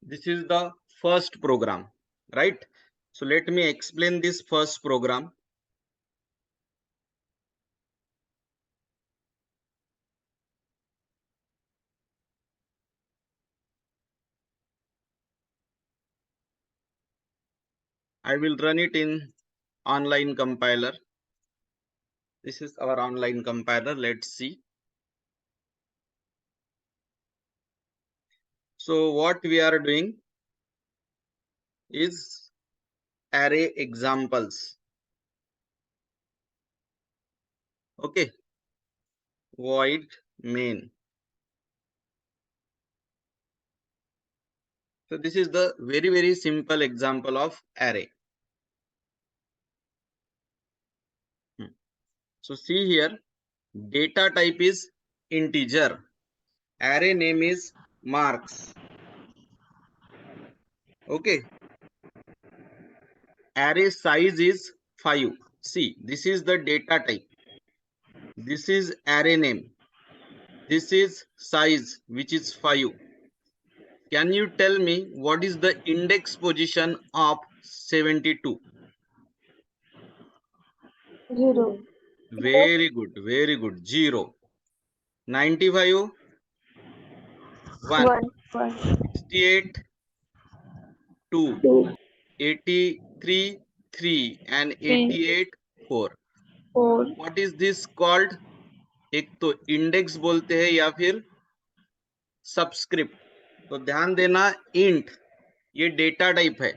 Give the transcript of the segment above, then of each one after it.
This is the first program, right? So let me explain this first program. I will run it in online compiler. This is our online compiler. Let's see. So what we are doing is array examples. Okay. Void main. So this is the very simple example of array. So see here, data type is integer. Array name is marks. Okay. Array size is 5. See, this is the data type. This is array name. This is size, which is 5. Can you tell me what is the index position of 72? 0. Very good. 0. 95, 1. 1. 68, 2. 2. 83, 3. And 3. 88, 4. 4. What is this called? एक तो index बोलते हैं या फिर subscript. तो ध्यान देना, int ये डेटा टाइप है,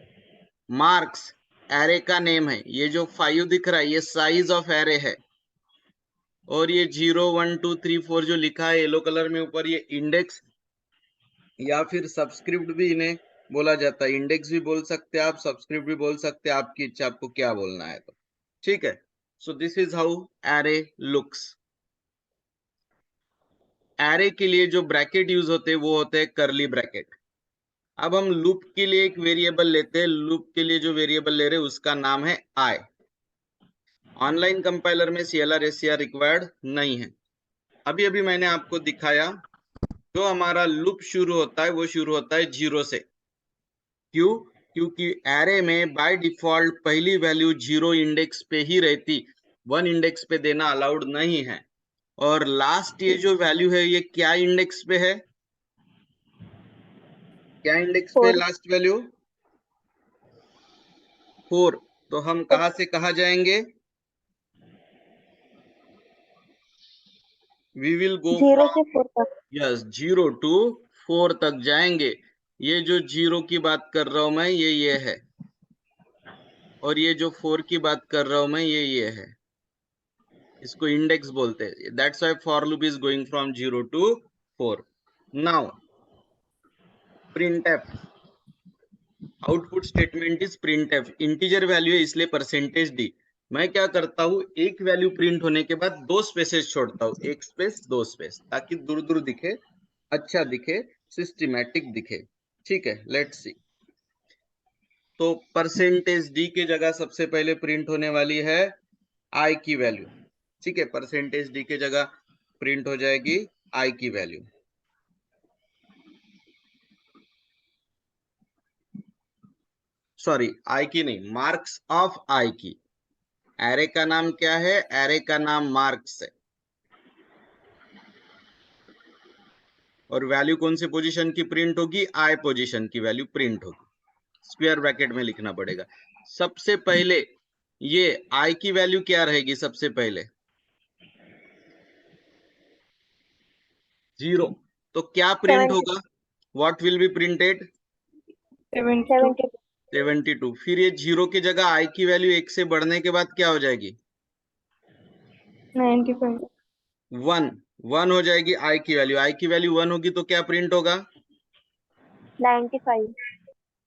मार्क्स एरे का नेम है, ये जो 5 दिख रहा है ये साइज ऑफ एरे है, और ये 0 1 2 3 4 जो लिखा है येलो कलर में ऊपर, ये इंडेक्स या फिर सबस्क्रिप्ट भी इन्हें बोला जाता है. इंडेक्स भी बोल सकते हैं आप, सबस्क्रिप्ट भी बोल सकते हैं, आपकी इच्छा, आपको क्या बोलना है. तो ठीक है. सो this is how array looks. Array के लिए जो ब्रैकेट यूज होते हैं वो होते हैं करली ब्रैकेट. अब हम लूप के लिए एक वेरिएबल लेते हैं. लूप के लिए जो वेरिएबल ले रहे हैं उसका नाम है आई. ऑनलाइन कंपाइलर में CLR SCR रिक्वायर्ड नहीं है. अभी अभी मैंने आपको दिखाया, जो हमारा लूप शुरू होता है वो शुरू होता है 0 से. क्यों? क्योंकि एरे में बाय डिफॉल्ट पहली वैल्यू 0 इंडेक्स पे ही रहती, 1 इंडेक्स पे देना अलाउड नहीं है. और लास्ट ये जो वैल्यू है ये क्या इंडेक्स पे है? क्या इंडेक्स पे लास्ट वैल्यू? 4. तो हम कहां से कहां जाएंगे? वी विल गो 0 फ्रॉम, से 4 तक. यस, 0 to 4 तक जाएंगे. ये जो 0 की बात कर रहा हूं मैं, ये है, और ये जो 4 की बात कर रहा हूं मैं, ये है. इसको इंडेक्स बोलते हैं. That's why for loop is going from 0 to 4. Now printf, output statement is printf. Integer value है इसलिए परसेंटेज डी. मैं क्या करता हूँ, एक वैल्यू प्रिंट होने के बाद 2 स्पेसेस छोड़ता हूँ, 1 स्पेस 2 स्पेस, ताकि दूर दूर दिखे, अच्छा दिखे, सिस्टमैटिक दिखे. ठीक है, लेट्स सी. तो परसेंटेज डी के जगह सबसे पहले प्रिंट होने वाली है आई की वैल्यू. ठीक है, परसेंटेज डी के जगह प्रिंट हो जाएगी आई की वैल्यू. सॉरी, आई की नहीं, मार्क्स ऑफ आई की. एरे का नाम क्या है? एरे का नाम मार्क्स है. और वैल्यू कौन सी पोजीशन की प्रिंट होगी? आई पोजीशन की वैल्यू प्रिंट होगी. स्क्वायर ब्रैकेट में लिखना पड़ेगा. सबसे पहले ये आई की वैल्यू क्या रहेगी? सबसे पहले 0. तो क्या प्रिंट होगा? What will be printed? 72. फिर ये 0 की जगह आई की वैल्यू 1 से बढ़ने के बाद क्या हो जाएगी? 95. 1 हो जाएगी आई की वैल्यू. आई की वैल्यू 1 होगी तो क्या प्रिंट होगा? 95.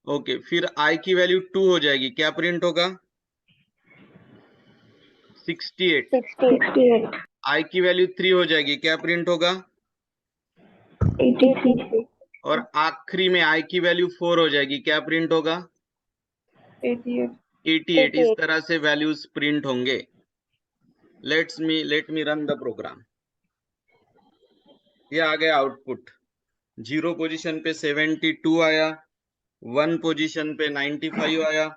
ओके. फिर आई की वैल्यू 2 हो जाएगी, क्या प्रिंट होगा? 68. 68. आई की वैल्यू 3 हो जाएगी, क्या प्रिंट होगा? 83. और आखिरी में आई की वैल्यू 4 हो जाएगी, क्या प्रिंट होगा? 88. 88. इस तरह से वैल्यूज प्रिंट होंगे. Let me run the program. ये आ गया आउटपुट. 0 पोजीशन पे 72 आया, 1 पोजीशन पे 95 आया,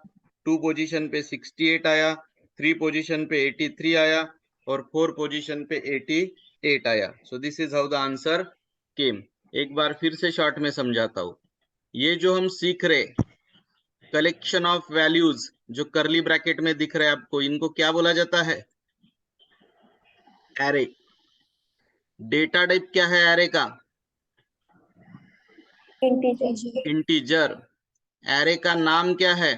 2 पोजीशन पे 68 आया, 3 पोजीशन पे 83 आया और 4 पोजीशन पे 88 आया। So this is how the answer came. एक बार फिर से शॉर्ट में समझाता हूं। ये जो हम सीख रहे कलेक्शन ऑफ वैल्यूज जो करली ब्रैकेट में दिख रहे हैं आपको, इनको क्या बोला जाता है? एरे। डेटा टाइप क्या है एरे का? इंटीजर। इंटीजर। एरे का नाम क्या है?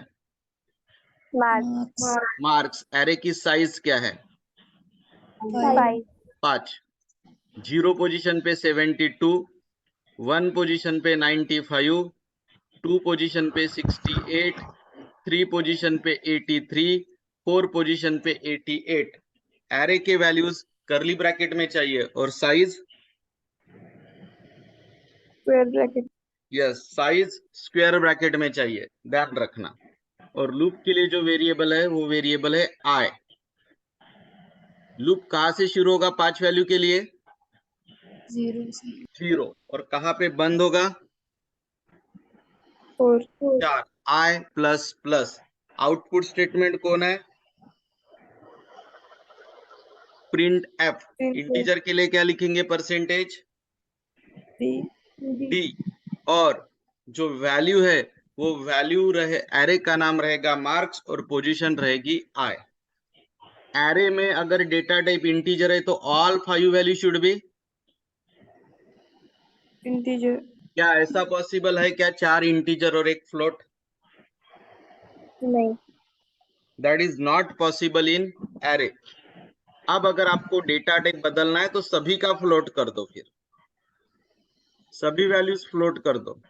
मार्क्स। मार्क्स। एरे की साइज क्या है? 5। 5। 0 पोजीशन पे 72, 1 पोजीशन पे 95, 2 पोजीशन पे 68, 3 पोजीशन पे 83, 4 पोजीशन पे 88। एरे के वैल्यूज करली ब्रैकेट में चाहिए और size square bracket. Yes, size square bracket में चाहिए, ध्यान रखना। और लूप के लिए जो वेरिएबल है वो वेरिएबल है आई। लूप कहां से शुरू होगा 5 वैल्यू के लिए? 0। और कहां पे बंद होगा? 4। 4। आई प्लस प्लस। आउटपुट स्टेटमेंट कौन है? Print F. इंटीजर के लिए क्या लिखेंगे? Percentage D. और जो वैल्यू है वो वैल्यू रहे, एरे का नाम रहेगा मार्क्स और पोजीशन रहेगी आई। एरे में अगर डेटा टाइप इंटीजर है तो all 5 value should be integer. क्या ऐसा पॉसिबल है क्या 4 इंटीजर और एक फ्लोट? नहीं। That is not possible in array. अब अगर आपको डेटा टाइप बदलना है तो सभी का फ्लोट कर दो, फिर सभी वैल्यूज फ्लोट कर दो।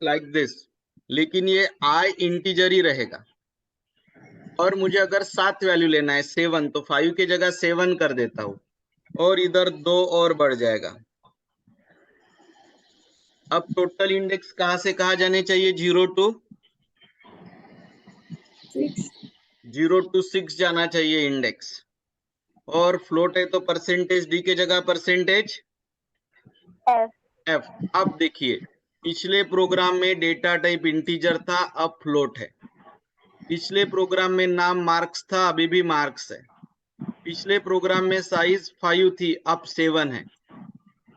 Like this. लेकिन ये आई इंटीजर ही रहेगा। और मुझे अगर 7 वैल्यू लेना है 7, तो 5 की जगह 7 कर देता हूं और इधर 2 और बढ़ जाएगा। अब टोटल इंडेक्स कहां से कहां जाने चाहिए? 0 टू 6 जाना चाहिए इंडेक्स। और फ्लोट है तो परसेंटेज डी के जगह परसेंटेज एफ। अब देखिए, पिछले प्रोग्राम में डेटा टाइप इंटीजर था, अब फ्लोट है। पिछले प्रोग्राम में नाम मार्क्स था, अभी भी मार्क्स है। पिछले प्रोग्राम में साइज 5 थी, अब 7 है।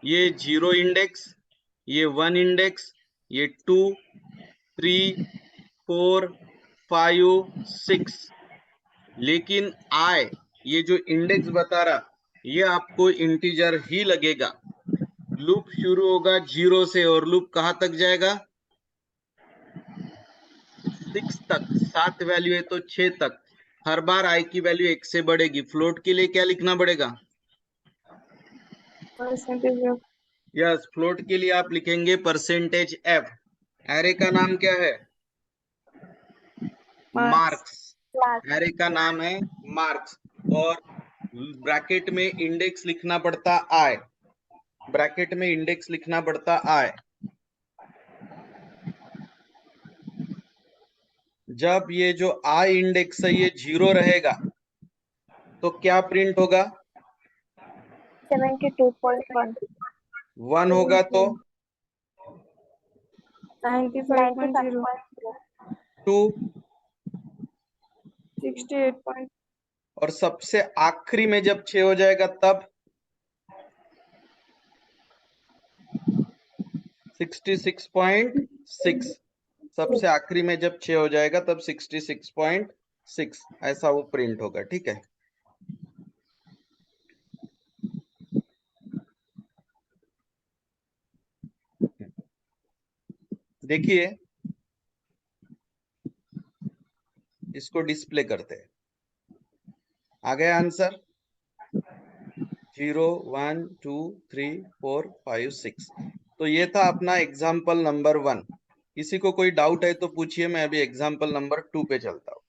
ये 0 इंडेक्स, ये 1 इंडेक्स, ये 2, 3, 4, 5, 6। लेकिन आई, ये जो इंडेक्स बता रहा, ये आपको इंटीजर ही लगेगा। लूप शुरू होगा 0 से और लूप कहां तक जाएगा? 6 तक। 7 वैल्यू है तो 6 तक। हर बार आई की वैल्यू 1 से बढ़ेगी। फ्लोट के लिए क्या लिखना पड़ेगा? परसेंटेज ऑफ यस, फ्लोट के लिए आप लिखेंगे परसेंटेज एफ। एरे का नाम क्या है? मार्क्स। एरे का नाम है मार्क्स। और ब्रैकेट में इंडेक्स लिखना पड़ता आई। ब्रैकेट में इंडेक्स लिखना पड़ता आई। जब ये जो आई इंडेक्स है ये 0 रहेगा तो क्या प्रिंट होगा? 72.1। 1 होगा तो 95.0। 2। 68. और सबसे आखिरी में जब 6 हो जाएगा तब 66.6। सबसे आखिरी में जब 6 हो जाएगा तब 66.6 ऐसा वो प्रिंट होगा। ठीक है, देखिए इसको डिस्प्ले करते हैं। आ गया आंसर? 0, 1, 2, 3, 4, 5, 6। तो ये था अपना एग्जाम्पल नंबर 1। किसी को कोई डाउट है तो पूछिए, मैं अभी एग्जाम्पल नंबर 2 पे चलता हूं।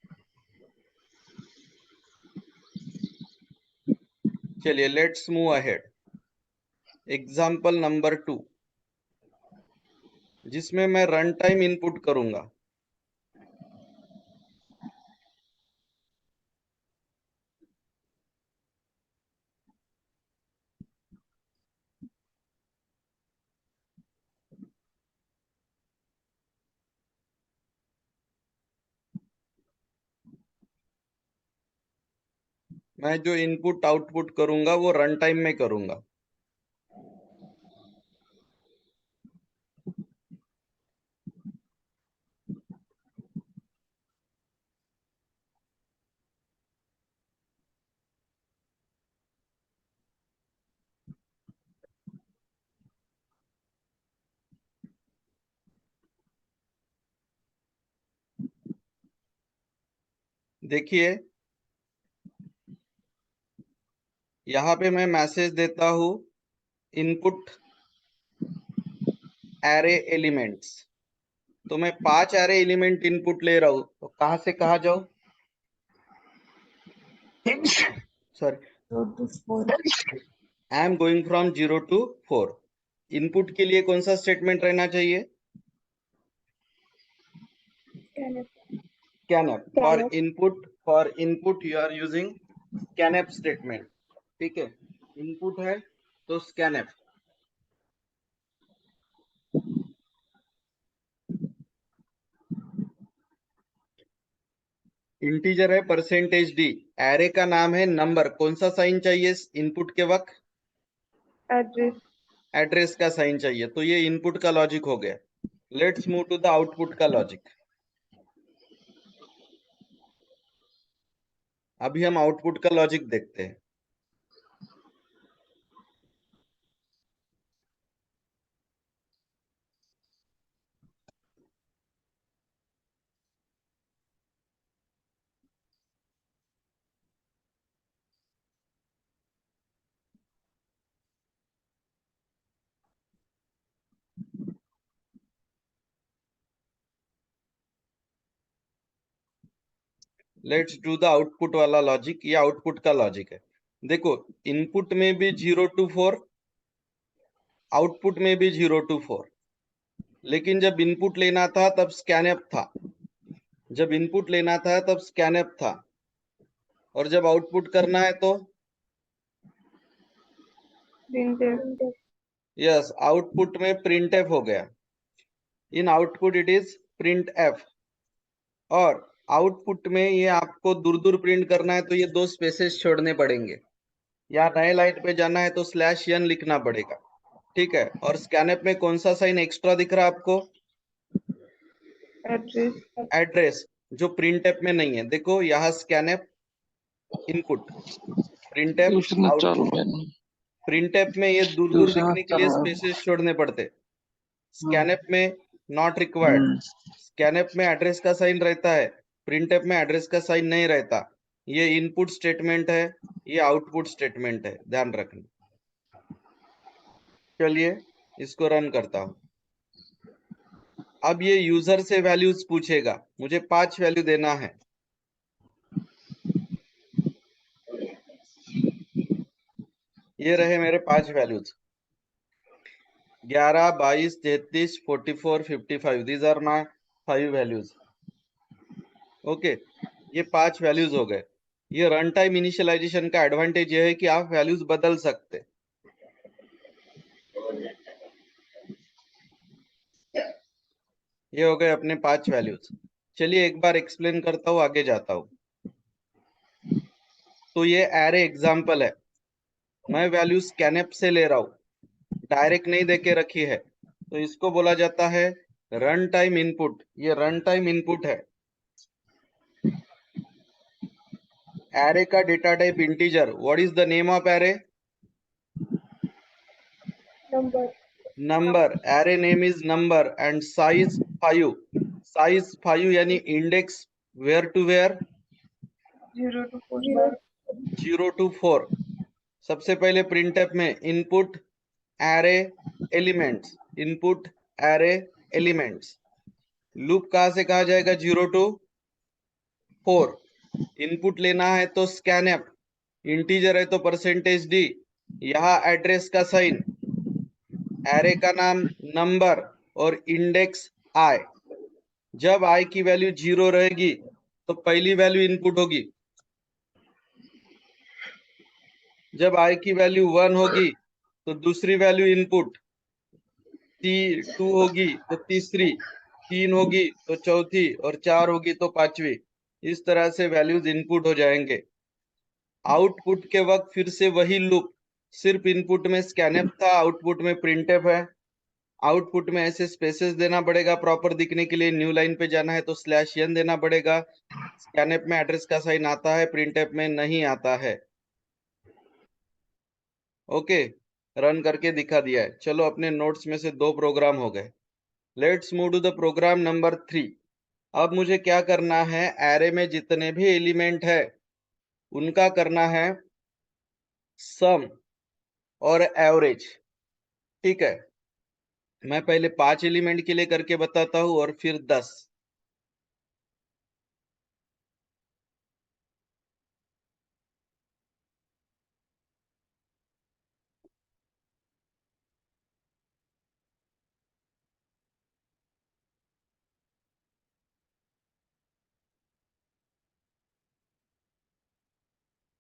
चलिए, let's move ahead. Example number 2, जिसमें मैं रन टाइम इनपुट करूंगा। मैं जो इनपुट आउटपुट करूंगा वो रन टाइम में करूंगा। देखिए यहाँ पे मैं मैसेज देता हूं इनपुट एरे एलिमेंट्स, तो मैं 5 एरे एलिमेंट इनपुट ले रहा हूं, तो कहां से कहां जाऊं? Sorry, 0 to 4. I am going from 0 to 4। Input के लिए कौन सा स्टेटमेंट रहना चाहिए? Scanf. scanf। For input you are using scanf statement. ठीक है, इनपुट है तो scanf। इंटीजर है %d, एरे का नाम है नंबर, कौन सा साइन चाहिए इनपुट के वक्त? Address. एड्रेस का साइन चाहिए, तो ये इनपुट का लॉजिक हो गया। Let's move to the output का लॉजिक। अभी हम आउटपुट का लॉजिक देखते हैं। लेट्स डू द आउटपुट वाला लॉजिक। ये आउटपुट का लॉजिक है। देखो, इनपुट में भी 0 to 4, आउटपुट में भी 0 to 4, लेकिन जब इनपुट लेना था तब स्कैनफ था, जब इनपुट लेना था तब स्कैनफ था, और जब आउटपुट करना है तो Printf. यस, आउटपुट में प्रिंटफ हो गया। In output it is print F. और आउटपुट में ये आपको दूर दूर प्रिंट करना है तो ये 2 स्पेसेस छोड़ने पड़ेंगे। या नए लाइन पे जाना है तो /n लिखना पड़ेगा। ठीक है, और स्कैनफ में कौन सा साइन एक्स्ट्रा दिख रहा है आपको? Address. एड्रेस, जो प्रिंटफ में नहीं है। देखो यहाँ स्कैनफ इनपुट, प्रिंटफ ट्यूशन चालू आउटपुट। है। प्रिंटफ में ये दूर दूर ट्यूशन दिखने के लिए चालू है। स्पेसेस छोड़ने पड़ते। स्कैनफ में नॉट रिक्वायर्ड। स्कैनफ में एड्रेस का साइन रहता है, प्रिंटफ में एड्रेस का साइन नहीं रहता। ये इनपुट स्टेटमेंट है, ये आउटपुट स्टेटमेंट है, ध्यान रखना। चलिए इसको रन करता हूं। अब ये यूजर से वैल्यूज पूछेगा, मुझे 5 वैल्यू देना है। ये रहे मेरे 5 values, 11, 22, 33, 44, 55। These are my 5 values. Okay, ये 5 वैल्यूज हो गए। ये रन टाइम इनिशियलाइजेशन का एडवांटेज ये है कि आप वैल्यूज बदल सकते। ये हो गए अपने 5 वैल्यूज। चलिए एक बार एक्सप्लेन करता हूँ, आगे जाता हूँ। तो ये एरे एग्जाम्पल है, मैं वैल्यू स्कैनफ से ले रहा हूँ, डायरेक्ट नहीं देके रखी है, तो इसको बोला जाता है रन टाइम इनपुट। ये रन टाइम इनपुट है। एरे का data type integer. What is the name of array? Number. Number. Array name is number and size 5। Size 5 यानी index where to where? 0 to 4 bar. 0 to 4। सबसे पहले printf में input array elements, input array elements. Loop कहां से कहा जाएगा? 0 to 4। Input लेना है तो स्कैनफ, इंटीजर है तो %d, यहाँ एड्रेस का साइन, एरे का नाम नंबर और इंडेक्स i। जब i की वैल्यू 0 रहेगी तो पहली वैल्यू इनपुट होगी, जब i की वैल्यू 1 होगी तो दूसरी वैल्यू इनपुट, 2 होगी तो तीसरी, 3 होगी तो चौथी, और 4 होगी तो पांचवी। इस तरह से वैल्यूज इनपुट हो जाएंगे। आउटपुट के वक्त फिर से वही लूप, सिर्फ इनपुट में स्कैनफ था, आउटपुट में प्रिंटफ है। आउटपुट में ऐसे स्पेसेस देना पड़ेगा प्रॉपर दिखने के लिए। न्यू लाइन पे जाना है तो /n देना पड़ेगा। स्कैनफ में एड्रेस का साइन आता है, प्रिंटफ में नहीं आता है। ओके, रन करके दिखा दिया है। चलो अपने नोट्स में से 2 प्रोग्राम हो गए। Let's move to the program number 3। अब मुझे क्या करना है, एरे में जितने भी एलिमेंट है उनका करना है सम और एवरेज। ठीक है, मैं पहले 5 एलिमेंट के लिए करके बताता हूं और फिर 10।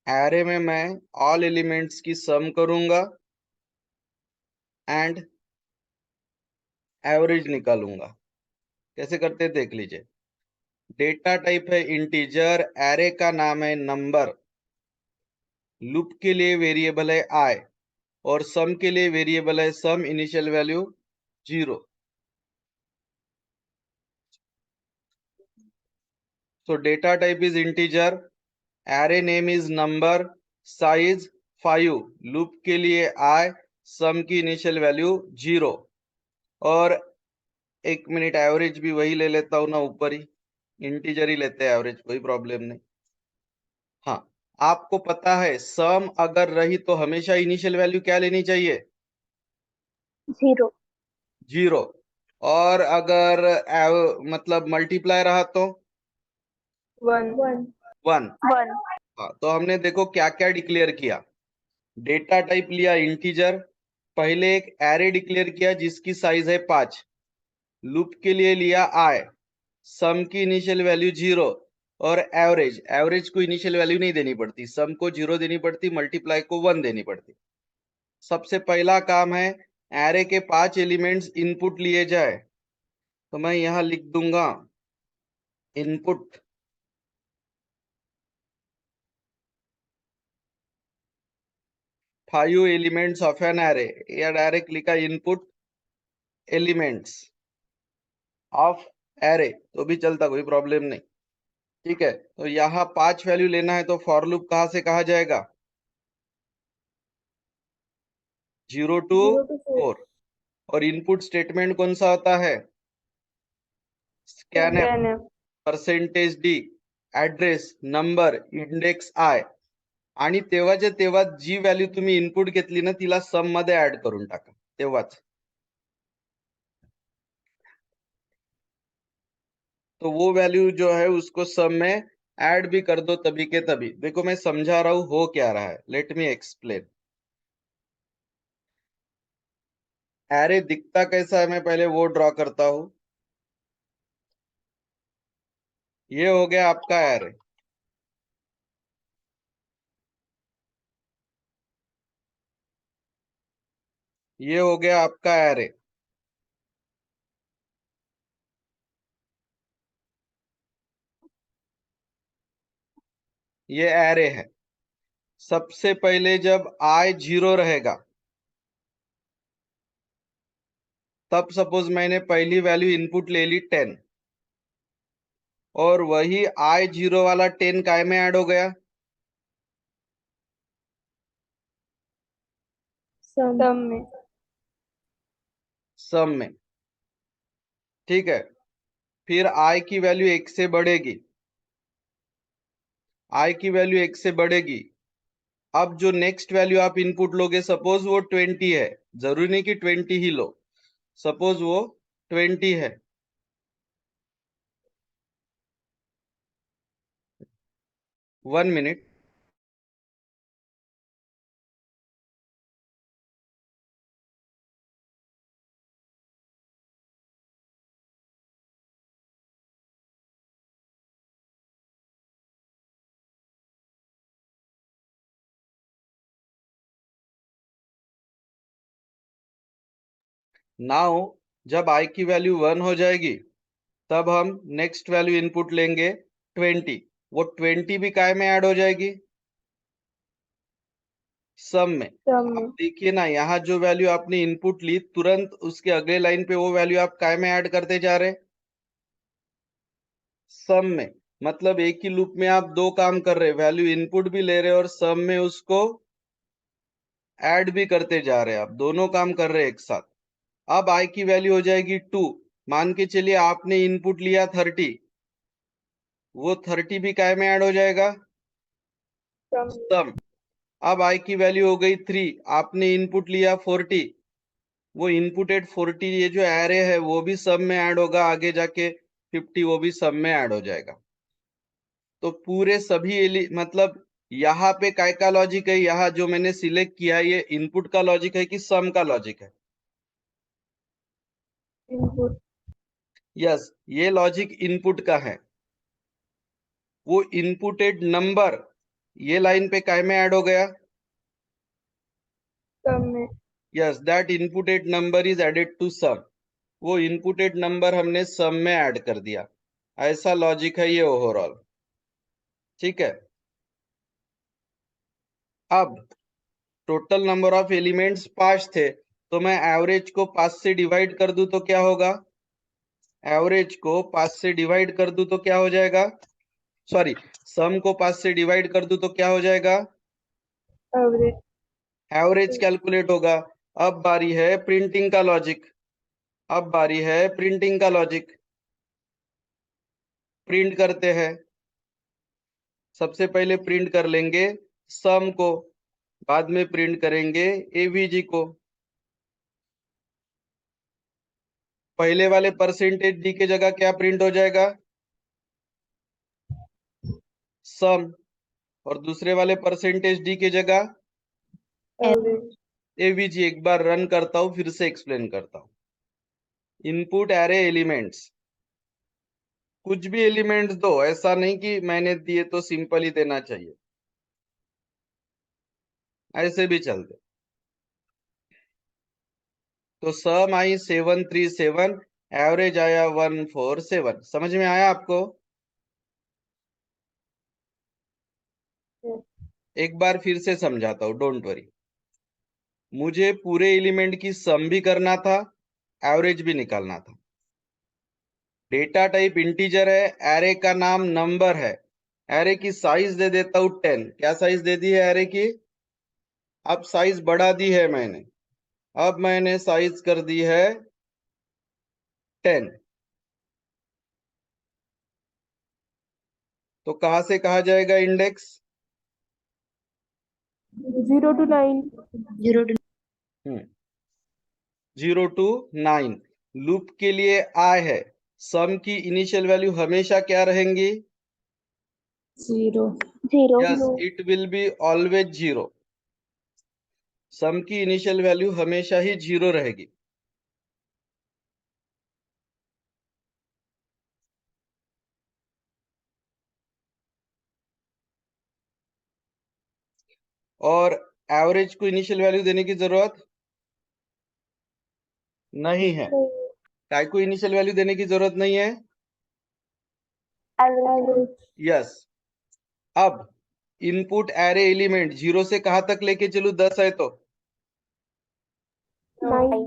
एरे में मैं ऑल एलिमेंट्स की सम करूंगा एंड एवरेज निकालूंगा। कैसे करते हैं देख लीजिए। डेटा टाइप है इंटीजर, एरे का नाम है नंबर, लूप के लिए वेरिएबल है आई और सम के लिए वेरिएबल है सम, initial value 0। So data type is integer, array name is number, size 5, loop के लिए I, sum की initial value 0। और 1 मिनट एवरेज भी वही ले लेता हूं ना, ऊपर ही इंटीजर ही लेते हैं एवरेज, कोई प्रॉब्लम नहीं। हाँ, आपको पता है सम अगर रही तो हमेशा इनिशियल वैल्यू क्या लेनी चाहिए? 0। 0। और अगर मतलब मल्टीप्लाई रहा तो 1। 1। हाँ, तो हमने देखो क्या क्या डिक्लेयर किया। डेटा टाइप लिया इंटीजर, पहले एक एरे डिक्लेयर किया जिसकी साइज है 5। लूप के लिए लिया आई, सम की इनिशियल वैल्यू 0 और एवरेज, एवरेज को इनिशियल वैल्यू नहीं देनी पड़ती, सम को 0 देनी पड़ती, मल्टीप्लाई को 1 देनी पड़ती। सबसे पहला काम है एरे के 5 एलिमेंट्स इनपुट लिए जाए, तो मैं यहां लिख दूंगा input 5 elements of an array, या डायरेक्ट लिखा इनपुट एलिमेंट्स ऑफ एरे तो भी चलता, कोई प्रॉब्लम नहीं। ठीक है, तो यहाँ 5 वैल्यू लेना है तो फॉर लूप कहां से कहा जाएगा? 0 to 4। और इनपुट स्टेटमेंट कौन सा होता है? Scanf, percentage D, address, number, index I, आणि तेव्हाच्या तेव्हा जी व्हॅल्यू तुम्ही इनपुट घेतली ना तिला सम मध्ये ऍड करून टाका तेव्हाच। तो वो वैल्यू जो है उसको सम में ऐड भी कर दो तभी के तभी। देखो मैं समझा रहा हूं हो क्या रहा है, लेट मी एक्सप्लेन। एरे दिखता कैसा है मैं पहले वो ड्रॉ करता हूं। ये हो गया आपका एरे, ये हो गया आपका एरे। ये एरे है। सबसे पहले जब आई 0 रहेगा तब सपोज मैंने पहली वैल्यू इनपुट ले ली 10, और वही आई 0 वाला 10 काय में ऐड हो गया? सम में। सम में। ठीक है, फिर आई की वैल्यू 1 से बढ़ेगी, आई की वैल्यू 1 से बढ़ेगी। अब जो नेक्स्ट वैल्यू आप इनपुट लोगे सपोज वो 20 है, जरूरी नहीं कि 20 ही लो, सपोज वो 20 है। 1 मिनट। नाउ जब आई की वैल्यू 1 हो जाएगी तब हम नेक्स्ट वैल्यू इनपुट लेंगे 20, वो 20 भी काय में ऐड हो जाएगी? सम में। सम में। अब देखिए ना, यहाँ जो वैल्यू आपने इनपुट ली, तुरंत उसके अगले लाइन पे वो वैल्यू आप काय में ऐड करते जा रहे, सम में। मतलब एक ही लूप में आप दो काम कर रहे, वैल्यू इनपुट भी ले रहे और सम में उसको ऐड भी करते जा रहे, आप दोनों काम कर रहे एक साथ। अब आई की वैल्यू हो जाएगी 2। मान के चलिए आपने इनपुट लिया 30, वो 30 भी काय में ऐड हो जाएगा, सम में। सम। अब आई की वैल्यू हो गई 3, आपने इनपुट लिया 40, वो इनपुटेड 40 ये जो एरे है वो भी सब में ऐड होगा, आगे जाके 50 वो भी सब में ऐड हो जाएगा। तो पूरे सभी मतलब यहाँ पे काय का लॉजिक है, यहाँ जो मैंने सिलेक्ट किया ये इनपुट का लॉजिक है कि सम का लॉजिक है? इनपुट। यस, ये लॉजिक इनपुट का है। वो इनपुटेड नंबर ये लाइन पे काय में ऐड हो गया, सम में। Yes, that inputted number is added to sum. वो इनपुटेड नंबर हमने सम में ऐड कर दिया। ऐसा लॉजिक है ये ओवरऑल, ठीक है। अब टोटल नंबर ऑफ एलिमेंट्स 5 थे, तो मैं एवरेज को 5 से डिवाइड कर दूं तो क्या होगा, एवरेज को 5 से डिवाइड कर दूं तो क्या हो जाएगा, सॉरी, सम को 5 से डिवाइड कर दूं तो क्या हो जाएगा, एवरेज। एवरेज कैलकुलेट होगा। अब बारी है प्रिंटिंग का लॉजिक, अब बारी है प्रिंटिंग का लॉजिक। प्रिंट करते हैं, सबसे पहले प्रिंट कर लेंगे सम को, बाद में प्रिंट करेंगे एवीजी को। पहले वाले परसेंटेज डी के जगह क्या प्रिंट हो जाएगा, सम। और दूसरे वाले परसेंटेज डी के जगह एवरेज। एवीजी। एक बार रन करता हूं, फिर से एक्सप्लेन करता हूं। इनपुट एरे एलिमेंट्स, कुछ भी एलिमेंट्स दो, ऐसा नहीं कि मैंने दिए तो सिंपल ही देना चाहिए, ऐसे भी चलते। तो सम आई 737, एवरेज आया 147। समझ में आया आपको? एक बार फिर से समझाता हूं, डोंट वरी। मुझे पूरे एलिमेंट की सम भी करना था, एवरेज भी निकालना था। डेटा टाइप इंटीजर है, एरे का नाम नंबर है। एरे की साइज दे देता हूं 10। क्या साइज दे दी है एरे की, अब साइज बढ़ा दी है मैंने, अब मैंने साइज कर दी है 10। तो कहां से कहा जाएगा इंडेक्स, 0 to 9। 0 to 9। लूप के लिए आई है, सम की इनिशियल वैल्यू हमेशा क्या रहेंगी, 0। 0। Yes, it will be always 0। सम की इनिशियल वैल्यू हमेशा ही 0 रहेगी। और एवरेज को इनिशियल वैल्यू देने की जरूरत नहीं है। काय को इनिशियल वैल्यू देने की जरूरत नहीं है, एवरेज। यस। अब इनपुट एरे एलिमेंट 0 से कहां तक लेके चलू, 10 है तो 9।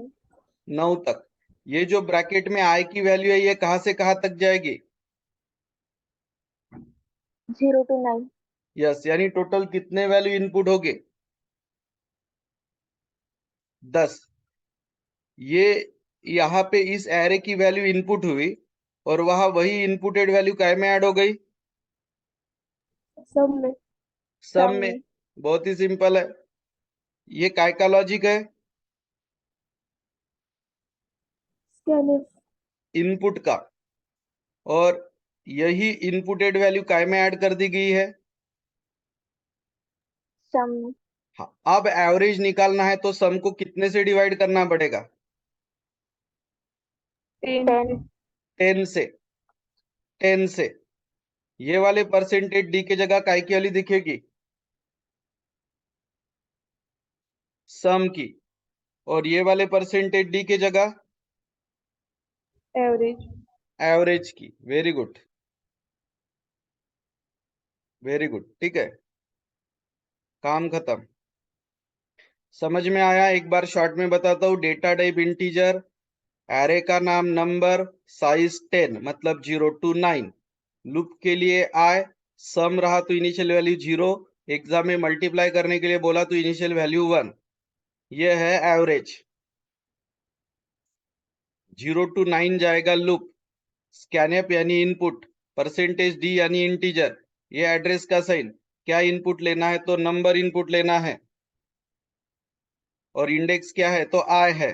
9 तक। ये जो ब्रैकेट में आई की वैल्यू है ये कहां से कहां तक जाएगी, 0 to 9। यस, यानी टोटल कितने वैल्यू इनपुट होंगे, 10। ये यहाँ पे इस एरे की वैल्यू इनपुट हुई और वहां वही इनपुटेड वैल्यू काय में ऐड हो गई, सब में। सम में। बहुत ही सिंपल है, ये काय का लॉजिक है, स्कैनिफ। इनपुट का। और यही इनपुटेड वैल्यू काय में ऐड कर दी गई है, सम में। हाँ। अब एवरेज निकालना है तो सम को कितने से डिवाइड करना पड़ेगा, 10। 10 से। 10 से ये वाले परसेंटेज डी के जगह काय की वाली दिखेगी, सम की। और ये वाले परसेंटेज डी के जगह एवरेज। एवरेज की। वेरी गुड, वेरी गुड, ठीक है, काम खत्म। समझ में आया? एक बार शॉर्ट में बताता हूँ। डेटा टाइप इंटीजर, एरे का नाम नंबर, साइज 10 मतलब 0 to 9। लूप के लिए आई, सम रहा तो इनिशियल वैल्यू 0, एग्जाम में मल्टीप्लाई करने के लिए बोला तो इनिशियल वैल्यू 1। ये है एवरेज। 0 to 9 जाएगा लूप। स्कैनएप यानी इनपुट, परसेंटेज डी यानी इंटीजर, ये एड्रेस का साइन। क्या इनपुट लेना है? तो नंबर इनपुट लेना है, और इंडेक्स क्या है? तो आई है।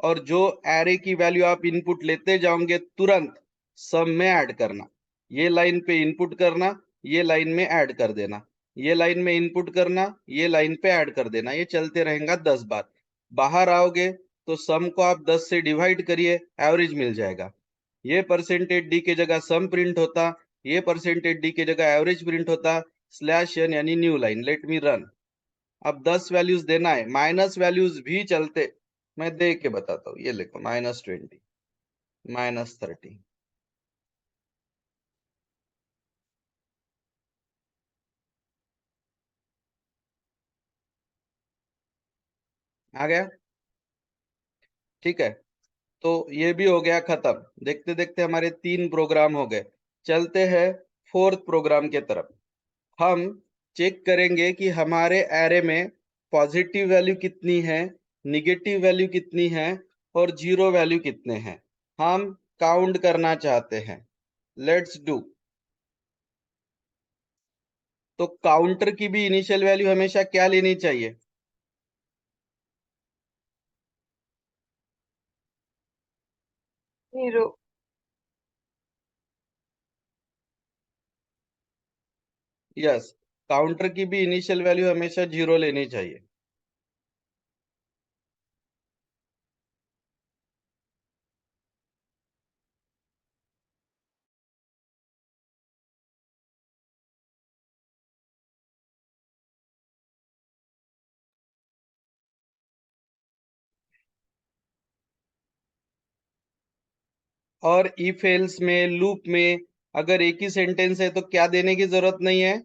और जो एरे की वैल्यू आप इनपुट लेते जाओगे तुरंत सम में ऐड करना। ये लाइन पे इनपुट करना, ये लाइन में ऐड कर देना, ये लाइन में इनपुट करना, ये लाइन पे ऐड कर देना। ये चलते रहेगा 10 बार। बाहर आओगे तो सम को आप 10 से डिवाइड करिए, एवरेज मिल जाएगा। ये परसेंटेज डी के जगह सम प्रिंट होता, ये परसेंटेज डी के जगह एवरेज प्रिंट होता, स्लैश एन यानी new line. Late me run. अब 10 वैल्यूज देना है, माइनस वैल्यूज भी चलते। मैं दे के बताता हूँ। ये लिखो -20, -30। आ गया? ठीक है, तो ये भी हो गया खत्म। देखते देखते हमारे 3 प्रोग्राम हो गए। चलते हैं फोर्थ प्रोग्राम के तरफ। हम चेक करेंगे कि हमारे एरे में पॉजिटिव वैल्यू कितनी है, निगेटिव वैल्यू कितनी है, और जीरो वैल्यू कितने हैं। हम काउंट करना चाहते हैं। Let's do. तो काउंटर की भी इनिशियल वैल्यू हमेशा क्या लेनी चाहिए? जीरो। यस, काउंटर की भी इनिशियल वैल्यू हमेशा 0 लेनी चाहिए। और इफ एल्स में, लूप में अगर एक ही सेंटेंस है तो क्या देने की जरूरत नहीं है?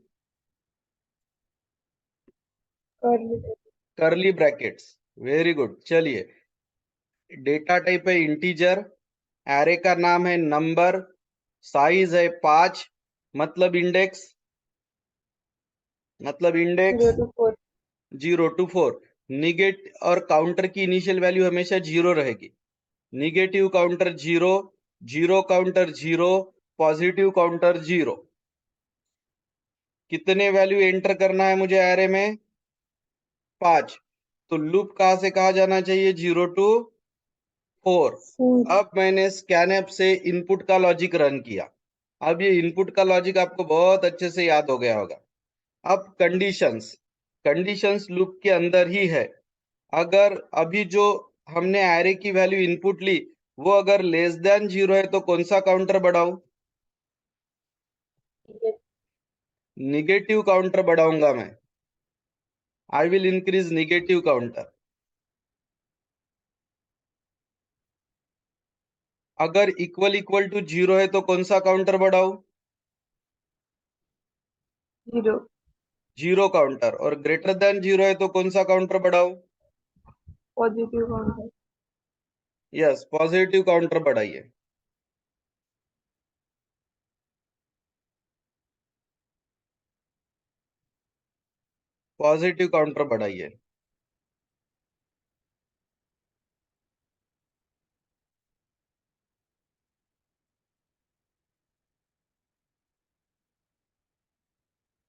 कर्ली। करली ब्रैकेट्स। Very good. चलिए, डेटा टाइप है इंटीजर, एरे का नाम है नंबर, साइज है 5 मतलब इंडेक्स, मतलब zero index to four. 0 to 4। Negate और काउंटर की इनिशियल वैल्यू हमेशा 0 रहेगी। Negative counter 0, zero counter 0, positive counter 0। कितने वैल्यू एंटर करना है मुझे एरे में? 5। तो लूप कहां से कहा जाना चाहिए? 0 to 4। अब मैंने स्कैनएप से इनपुट का लॉजिक रन किया। अब ये इनपुट का लॉजिक आपको बहुत अच्छे से याद हो गया होगा। अब कंडीशंस, कंडीशंस लूप के अंदर ही है। अगर अभी जो हमने एरे की वैल्यू इनपुट ली वो अगर लेस देन 0 है तो कौन सा काउंटर बढ़ाऊं? निगेटिव काउंटर बढ़ाऊंगा मैं। I will increase negative counter. अगर इक्वल इक्वल टू 0 है तो कौन सा काउंटर बढ़ाऊं? जीरो। Zero counter. और ग्रेटर देन 0 है तो कौन सा काउंटर बढ़ाऊं? Positive counter. Yes, positive counter बढ़ाइए। पॉजिटिव काउंटर बढ़ाइए।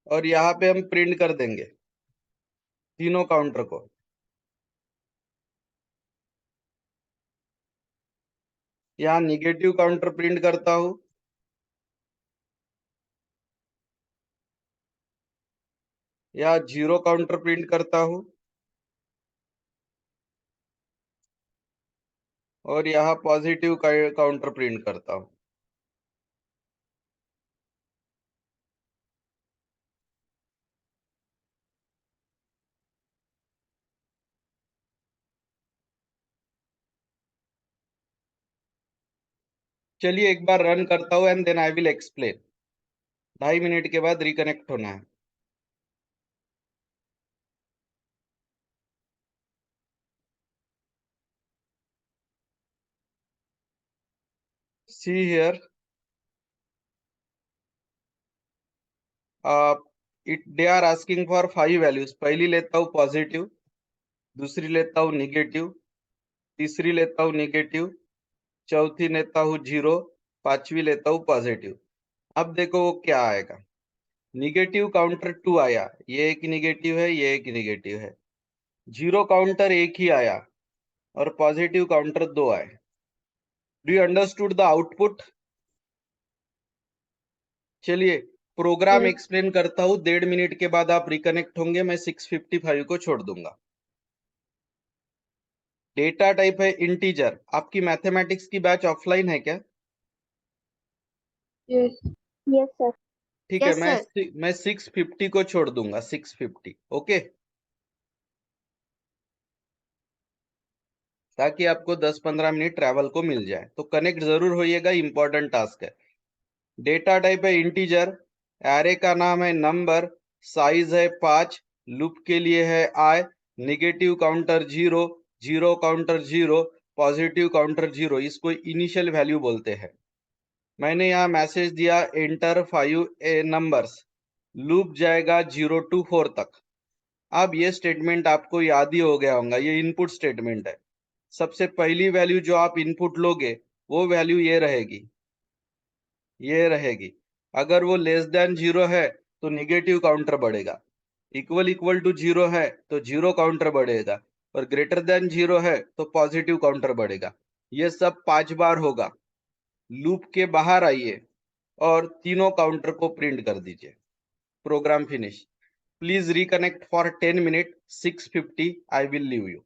और यहाँ पे हम प्रिंट कर देंगे तीनों काउंटर को। यहाँ निगेटिव काउंटर प्रिंट करता हूं, या जीरो काउंटर प्रिंट करता हूं, और यहाँ पॉजिटिव काउंटर प्रिंट करता हूं। चलिए एक बार रन करता हूं and then I will explain. 2.5 minute के बाद रिकनेक्ट होना है। see here, they are asking for 5 values. पहली लेता हूँ पॉजिटिव, दूसरी लेता हूँ निगेटिव, तीसरी लेता हूँ निगेटिव, चौथी लेता हूँ 0, पांचवी लेता हूँ पॉजिटिव। अब देखो वो क्या आएगा। निगेटिव काउंटर 2 आया, ये एक निगेटिव है, ये एक निगेटिव है। 0 काउंटर एक ही आया और पॉजिटिव काउंटर 2 आए। Do you understood the output? चलिए प्रोग्राम Yes. एक्सप्लेन करता हूँ, 1.5 मिनट के बाद आप रिकनेक्ट होंगे, मैं 6:55 को छोड़ दूंगा। डेटा टाइप है इंटीजर। आपकी मैथमेटिक्स की बैच ऑफलाइन है क्या? Yes. Yes, sir. ठीक है, Yes, sir. मैं 6:50 को छोड़ दूंगा, 6:50, ओके, ताकि आपको 10-15 मिनट ट्रैवल को मिल जाए। तो कनेक्ट जरूर होइएगा, इंपॉर्टेंट टास्क है। डेटा टाइप है इंटीजर, एरे का नाम है नंबर, साइज है 5, लूप के लिए है I, negative counter 0, 0 counter 0, positive counter 0, इसको इनिशियल वैल्यू बोलते हैं। मैंने यहाँ मैसेज दिया एंटर 5 नंबर्स, लूप जाएगा 0 to 4 तक। अब ये स्टेटमेंट आपको याद ही हो गया होगा, ये इनपुट स्टेटमेंट है। सबसे पहली वैल्यू जो आप इनपुट लोगे वो वैल्यू ये रहेगी, ये रहेगी। अगर वो लेस देन 0 है तो निगेटिव काउंटर बढ़ेगा, इक्वल टू 0 है तो 0 काउंटर बढ़ेगा, और ग्रेटर देन 0 है तो पॉजिटिव काउंटर बढ़ेगा। ये सब 5 बार होगा। लूप के बाहर आइए और तीनों काउंटर को प्रिंट कर दीजिए। Program finish. Please reconnect for 10 minute, 6:50 I will leave you.